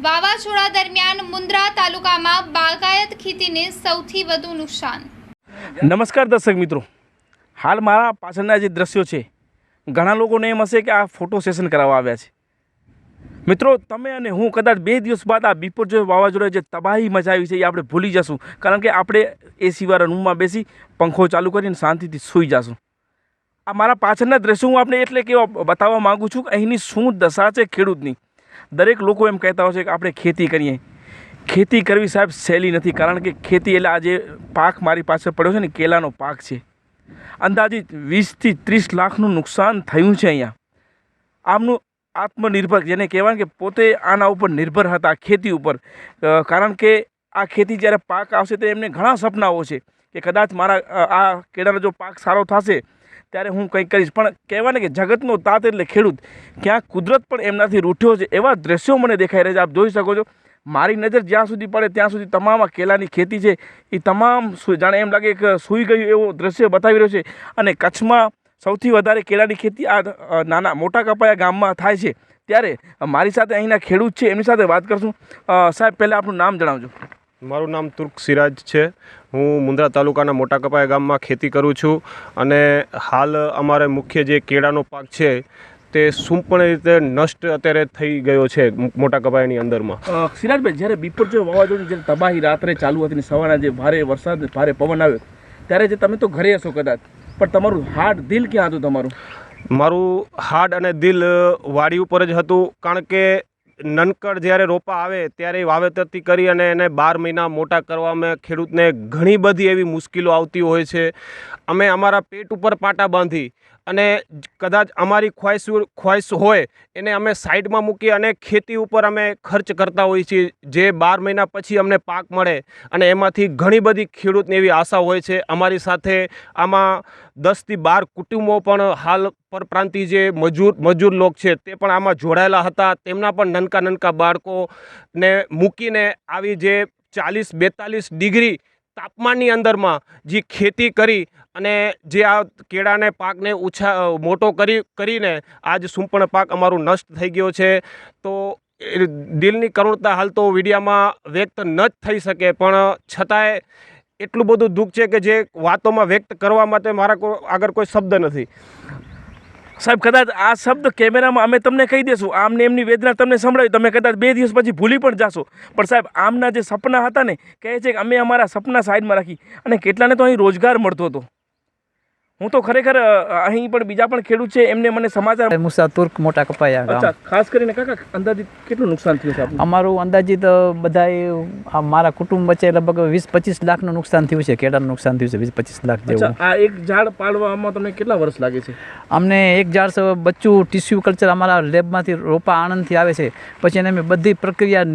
વાવાઝોડા દરમિયાન મુન્દ્રા તાલુકામાં બાગાયત ખેતીને સૌથી વધુ નુકસાન। નમસ્કાર દર્શક મિત્રો, હાલ મારા પાછળના જે દ્રશ્યો છે, ઘણા લોકોને એમ હશે કે આ ફોટો સેશન કરાવવા આવ્યા છે। મિત્રો, તમે અને હું કદાચ 2 દિવસ બાદ આ બિપરજોય વાવાઝોડાએ જે તબાહી મચાવી છે એ આપણે ભૂલી જશું, કારણ કે આપણે એસીવાળા રૂમમાં બેસી પંખો ચાલુ કરીને શાંતિથી સૂઈ જશું। આ મારા પાછળના દ્રશ્યો હું આપણે એટલે કેવા બતાવવા માગું છું કે અહીંની શું દશા છે ખેડૂતની। દરેક લોકો એમ કહેતા હોય છે કે આપણે ખેતી કરીએ। ખેતી કરવી સાહેબ સહેલી નથી, કારણ કે ખેતી એટલે આજે પાક મારી પાસે પડ્યો છે ને, કેલાનો પાક છે। અંદાજિત 20 થી 30 લાખનું નુકસાન થયું છે અહીંયા। આમનું આત્મનિર્ભર જેને કહેવાય કે પોતે આના ઉપર નિર્ભર હતા, ખેતી ઉપર, કારણ કે આ ખેતી જ્યારે પાક આવશે તો એમને ઘણા સપનાઓ છે કે કદાચ મારા આ કેળાનો જો પાક સારો થશે ત્યારે હું કંઈક કરીશ। પણ કહેવાય ને કે જગતનો તાત એટલે ખેડૂત, ક્યાંક કુદરત પણ એમનાથી રૂઠ્યો છે, એવા દ્રશ્યો મને દેખાઈ રહ્યા છે। આપ જોઈ શકો છો, મારી નજર જ્યાં સુધી પડે ત્યાં સુધી તમામ આ કેલાની ખેતી છે એ તમામ જાણે એમ લાગે કે સૂઈ ગયું એવો દ્રશ્ય બતાવી રહ્યો છે। અને કચ્છમાં સૌથી વધારે કેળાની ખેતી આ નાના મોટા કપાયા ગામમાં થાય છે। ત્યારે મારી સાથે અહીંના ખેડૂત છે, એમની સાથે વાત કરશું। સાહેબ, પહેલાં આપનું નામ જણાવજો। મારું નામ તુર્ક સિરાજ છે। હું મુન્દ્રા તાલુકાના મોટા કપાયા ગામમાં ખેતી કરું છું અને હાલ અમારે મુખ્ય જે કેળાનો પાક છે તે સંપૂર્ણ રીતે નષ્ટ અત્યારે થઈ ગયો છે મોટા કપાયાની અંદરમાં। સિરાજભાઈ, જ્યારે બિપરજોય વાવાઝોડાની જ્યારે તબાહી રાત્રે ચાલુ હતી ને સવારના જે ભારે વરસાદ ભારે પવન આવ્યો ત્યારે જે તમે તો ઘરે હશો કદાચ, પણ તમારું હાર્ટ દિલ ક્યાં હતું તમારું? મારું હાર્ટ અને દિલ વાડી ઉપર જ હતું, કારણ કે નનકડ જ્યારે રોપા આવે ત્યારે વાવેતરથી કરી અને એને 12 મહિના મોટા કરવામાં ખેડૂતને ઘણી બધી એવી મુશ્કેલો આવતી હોય છે। અમે અમારા પેટ ઉપર પાટા બાંધી અને કદાચ અમારી ખ્વાહિશ હોય એને અમે સાઈડમાં મૂકી અને ખેતી ઉપર અમે ખર્ચ કરતા હોઈએ છીએ, જે 12 મહિના પછી અમને પાક મળે અને એમાંથી ઘણી બધી ખેડૂતને એવી આશા હોય છે। અમારી સાથે આમાં 10 થી 12 કુટુંબો પણ હાલ પરપ્રાંતિ જે મજૂર લોક છે તે પણ આમાં જોડાયેલા હતા। તેમના પણ નનકા બાળકોને મૂકીને આવી જે 40-42 ડિગ્રી તાપમાનની અંદરમાં જે ખેતી કરી અને જે આ કેળાને પાકને મોટો કરીને આજ સંપૂર્ણ પાક અમારું નષ્ટ થઈ ગયો છે। તો દિલની કરુણતા હાલ તો વિડીયામાં વ્યક્ત ન જ થઈ શકે, પણ છતાંય એટલું બધું દુઃખ છે કે જે વાતોમાં વ્યક્ત કરવા માટે મારા આગળ કોઈ શબ્દ નથી। સાહેબ, કદાચ આ શબ્દ કેમેરામાં અમે તમને કહી દેશું, આમને એમની વેદના તમને સંભળાવી, તમે કદાચ 2 દિવસ પછી ભૂલી પણ જાશો, પણ સાહેબ આમના જે સપના હતા ને, કહે છે કે અમે અમારા સપના સાઈડમાં રાખી અને કેટલાને તો અહીં રોજગાર મળતો હતો। હું તો ખરેખર અહીં પણ બીજા પણ ખેડૂત છે, એમને મને સમાચાર મુસા તુર્ક મોટા કપાયા ગામ। અચ્છા, ખાસ કરીને કાકા અંદાજિત કેટલું નુકસાન થયું છે આપનું? અમારું અંદાજિત બધાય મારા કુટુંબ વચ્ચે લગભગ 20-25 લાખનું નુકસાન થયું છે, કેળાનું નુકસાન થયું છે 20-25 લાખ જેવું। આ એક ઝાડ પાડવામાં તમને કેટલા વર્ષ લાગે છે? અમને એક ઝાડ બચ્ચું ટિશ્યુ કલ્ચર અમારા લેબમાંથી રોપા આણંદથી આવે છે, પછી એને અમે બધી પ્રક્રિયા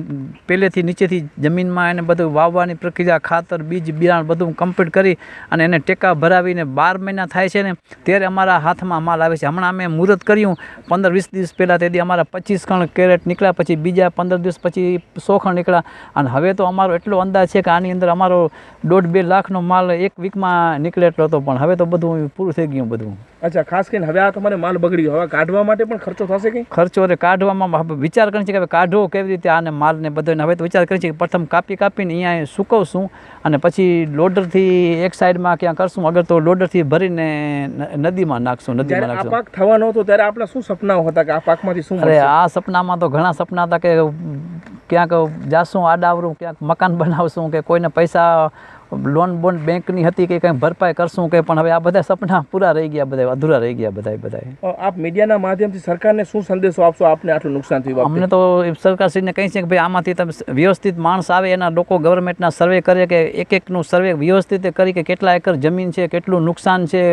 પહેલેથી નીચેથી જમીનમાં એને બધું વાવવાની પ્રક્રિયા, ખાતર, બીજ, બિયારણ બધું કમ્પ્લીટ કરી અને એને ટેકા ભરાવીને 12 મહિના થાય છે ને ત્યારે અમારા હાથમાં માલ આવે છે। હમણાં અમે મુહૂર્ત કર્યું 15-20 દિવસ પહેલાં, તેથી અમારા 25 ખણ કેરેટ નીકળ્યા, પછી બીજા 15 દિવસ પછી 100 ખણ નીકળ્યા, અને હવે તો અમારો એટલો અંદાજ છે કે આની અંદર અમારો 1.5-2 લાખનો માલ એક વીકમાં નીકળે એટલો હતો, પણ હવે તો બધું પૂરું થઈ ગયું બધું। અચ્છા, ખાસ કરીને હવે આ તમારે માલ બગડી ગયો, હવે કાઢવા માટે પણ ખર્ચો થશે કંઈ? ખર્ચો એટલે કાઢવામાં વિચાર કરે છે કે હવે કાઢવો કેવી રીતે આને માલને બધોને, હવે તો વિચાર કરે છે કે પ્રથમ કાપીને અહીંયા સુકવશું અને પછી લોડરથી એક સાઈડમાં ક્યાં કરશું, અગર તો લોડરથી ભરીને નદીમાં નાખશું। આ પાક થવાનો હતો ત્યારે આપણા શું સપનાઓ હતા કે આ પાકમાંથી શું? અરે આ સપનામાં તો ઘણા સપના હતા કે ક્યાંક જાશું આડાવરું, ક્યાંક મકાન બનાવશું, કે કોઈને પૈસા લોન બોન બેંકની હતી કે કંઈ ભરપાઈ કરશું કે, પણ હવે આ બધા સપના પૂરા રહી ગયા, બધા અધૂરા રહી ગયા બધા। આપ મીડિયાના માધ્યમથી સરકારને શું સંદેશો આપશો? આપને આટલું નુકસાન થયું, અમને તો સરકારશ્રીને કહી છે કે ભાઈ આમાંથી તમે વ્યવસ્થિત માણસ આવે, એના લોકો ગવર્મેન્ટના સર્વે કરે, કે એકનું સર્વે વ્યવસ્થિત કરી કે કેટલા એકર જમીન છે, કેટલું નુકસાન છે,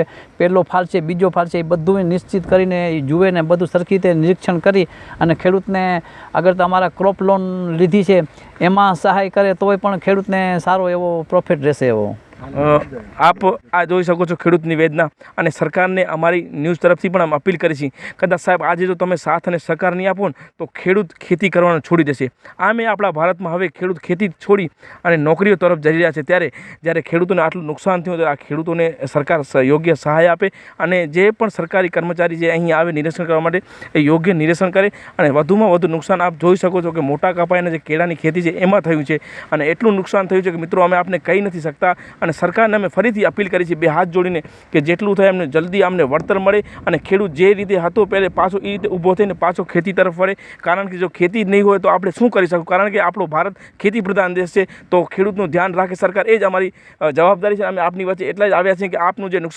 પહેલો ફાલ છે, બીજો ફાલ છે, એ બધું નિશ્ચિત કરીને જુએ ને બધું સરખી રીતે નિરીક્ષણ કરી અને ખેડૂતને અગર તમારા ક્રોપ લોન લીધી છે એમાં સહાય કરે તોય પણ ખેડૂતને સારો એવો પ્રોફિટ રહેશે એવો। આપ આ જોઈ શકો છો ખેડૂતની વેદના, અને સરકારને અમારી ન્યૂઝ તરફથી પણ અમે અપીલ કરી છે, કદાચ સાહેબ આજે જો તમે સાથ અને સહકાર નહીં આપો ને તો ખેડૂત ખેતી કરવાનું છોડી દેશે. આમે આપણા ભારતમાં હવે ખેડૂત ખેતી છોડી અને નોકરીઓ તરફ જઈ રહ્યા છે. ત્યારે જ્યારે ખેડૂતોને આટલું નુકસાન થયું ત્યારે આ ખેડૂતોને સરકાર યોગ્ય સહાય આપે, અને જે પણ સરકારી કર્મચારી જે અહીં આવે નિરીક્ષણ કરવા માટે એ યોગ્ય નિરીક્ષણ કરે, અને વધુમાં વધુ નુકસાન આપ જોઈ શકો છો કે મોટા કપાઈના જે કેળાની ખેતી છે એમાં થયું છે, અને એટલું નુકસાન થયું છે કે મિત્રો અમે આપને કહી નથી શકતા. અને સરકારને અમે ફરીથી અપીલ કરી છે બે હાથ જોડીને કે જેટલું થાય એમને જલ્દી અમને વળતર મળે, અને ખેડૂત જે રીતે હતો પહેલે પાછો એ રીતે ઊભો થઈને પાછો ખેતી તરફ વળે. કારણ કે જો ખેતી જ નહીં હોય તો આપણે શું કરી શકું, કારણ કે આપણો ભારત ખેતી પ્રધાન દેશ છે. તો ખેડૂતનું ધ્યાન રાખે સરકાર, એ જ અમારી જવાબદારી છે. અમે આપની વચ્ચે એટલા જ આવ્યા છીએ કે આપનું જે નુકસાન